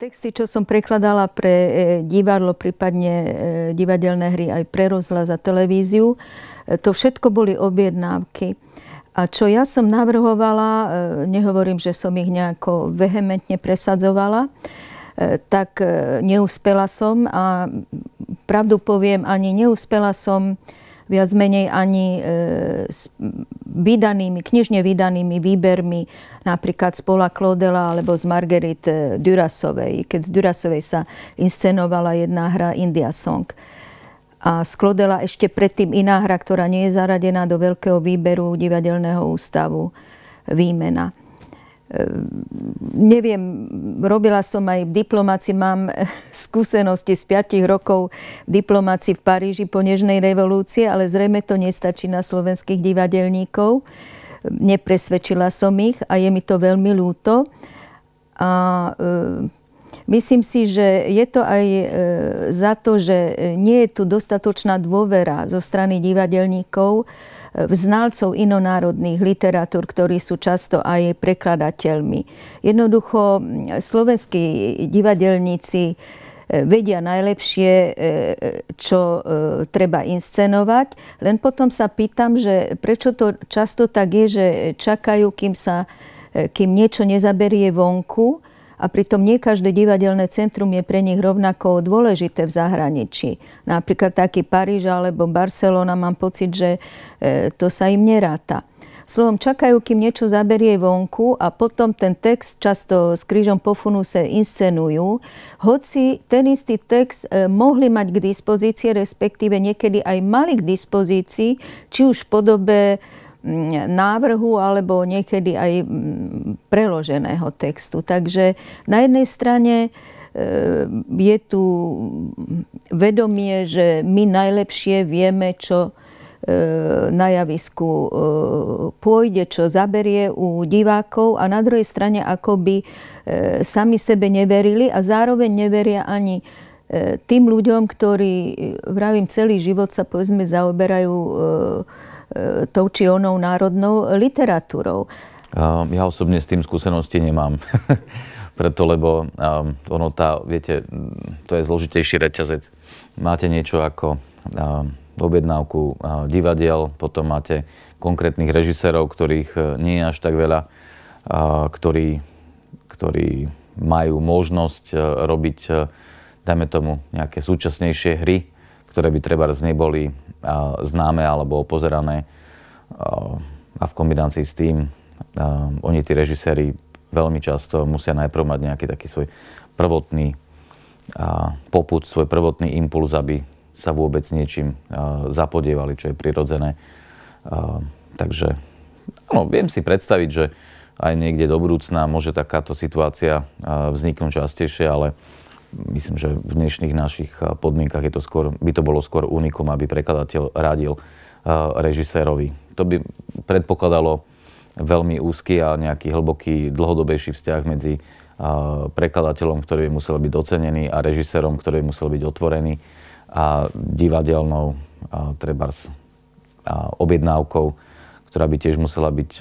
Texty, čo som prekladala pre divadlo, prípadne divadelné hry aj pre rozhlas a televíziu, to všetko boli objednávky. A čo ja som navrhovala, nehovorím, že som ich nejako vehementne presadzovala, tak neúspela som a pravdu poviem, ani neúspela som viac menej ani s knižne vydanými výbermi napríklad z Paula Claudela alebo z Marguerite Durasovej, keď z Durasovej sa inscenovala jedna hra India Song. A z Claudela ešte predtým iná hra, ktorá nie je zaradená do veľkého výberu divadelného ústavu, Výmena. Neviem, robila som aj v diplomácii, mám skúsenosti z 5 rokov v diplomácii v Paríži po nežnej revolúcii, ale zrejme to nestačí na slovenských divadelníkov. Nepresvedčila som ich a je mi to veľmi ľúto. A myslím si, že je to aj za to, že nie je tu dostatočná dôvera zo strany divadelníkov v znalcov inonárodných literatúr, ktorí sú často aj prekladateľmi. Jednoducho, slovenskí divadelníci vedia najlepšie, čo treba inscenovať. Len potom sa pýtam, že prečo to často tak je, že čakajú, kým niečo nezaberie vonku, a pritom nie každé divadelné centrum je pre nich rovnako dôležité v zahraničí. Napríklad taký Paríž alebo Barcelona, mám pocit, že to sa im neráta. Slovom, čakajú, kým niečo zaberie vonku a potom ten text často s krížom po funuse inscenujú. Hoci ten istý text mohli mať k dispozícii, respektíve niekedy aj mali k dispozícii, či už v podobe návrhu alebo niekedy aj preloženého textu. Takže na jednej strane je tu vedomie, že my najlepšie vieme, čo na javisku pôjde, čo zaberie u divákov, a na druhej strane akoby sami sebe neverili a zároveň neveria ani tým ľuďom, ktorí, vravím, celý život sa povedzme zaoberajú tou či onou národnou literatúrou. Ja osobne s tým skúsenosti nemám. Preto, lebo viete, to je zložitejší reťazec. Máte niečo ako objednávku divadiel, potom máte konkrétnych režisérov, ktorých nie je až tak veľa, ktorí majú možnosť robiť, dajme tomu, nejaké súčasnejšie hry, ktoré by trebárs neboli známe alebo opozerané, a v kombinácii s tým oni, tí režiséri, veľmi často musia najprv mať nejaký taký svoj prvotný popud, svoj prvotný impuls, aby sa vôbec niečím zapodievali, čo je prirodzené. Takže viem si predstaviť, že aj niekde do budúcna môže takáto situácia vzniknúť častejšie, ale myslím, že v dnešných našich podmienkach by to bolo skôr unikum, aby prekladateľ radil režisérovi. To by predpokladalo veľmi úzky a nejaký hlboký, dlhodobejší vzťah medzi prekladateľom, ktorý by musel byť docenený, a režisérom, ktorý by musel byť otvorený, a divadelnou trebárs objednávkou, ktorá by tiež musela byť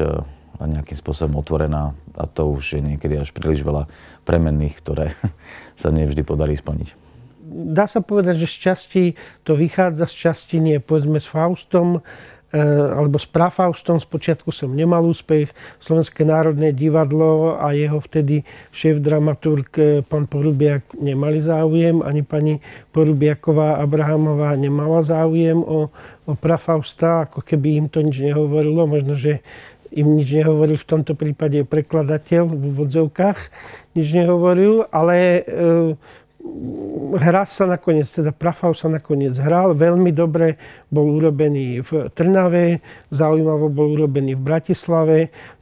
nejakým spôsobom otvorená, a to už je niekedy až príliš veľa premenných, ktoré sa nevždy podarí splniť. Dá sa povedať, že z časti to vychádza, z časti nie. Povedzme s Faustom, alebo s Prafaustom, spočiatku som nemal úspech. Slovenské národné divadlo a jeho vtedy šéf-dramaturg pán Porubiak nemali záujem, ani pani Porubiaková Abrahamová nemala záujem o Prafausta, ako keby im to nič nehovorilo. Možno, že im nič nehovoril v tomto prípade prekladateľ v úvodzovkách, nič nehovoril, ale hra sa nakoniec, teda Prafaust sa nakoniec hral. Veľmi dobre bol urobený v Trnave, zaujímavo bol urobený v Bratislave.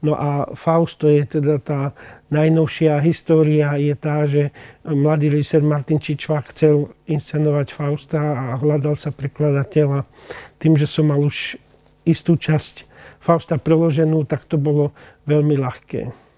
No a Faust, to je teda tá najnovšia história, je tá, že mladý režisér Martin Čičvák chcel inscenovať Fausta a hľadal sa prekladateľa. Tým, že som mal už istú časť Fausta preloženú, tak to bolo veľmi ľahké.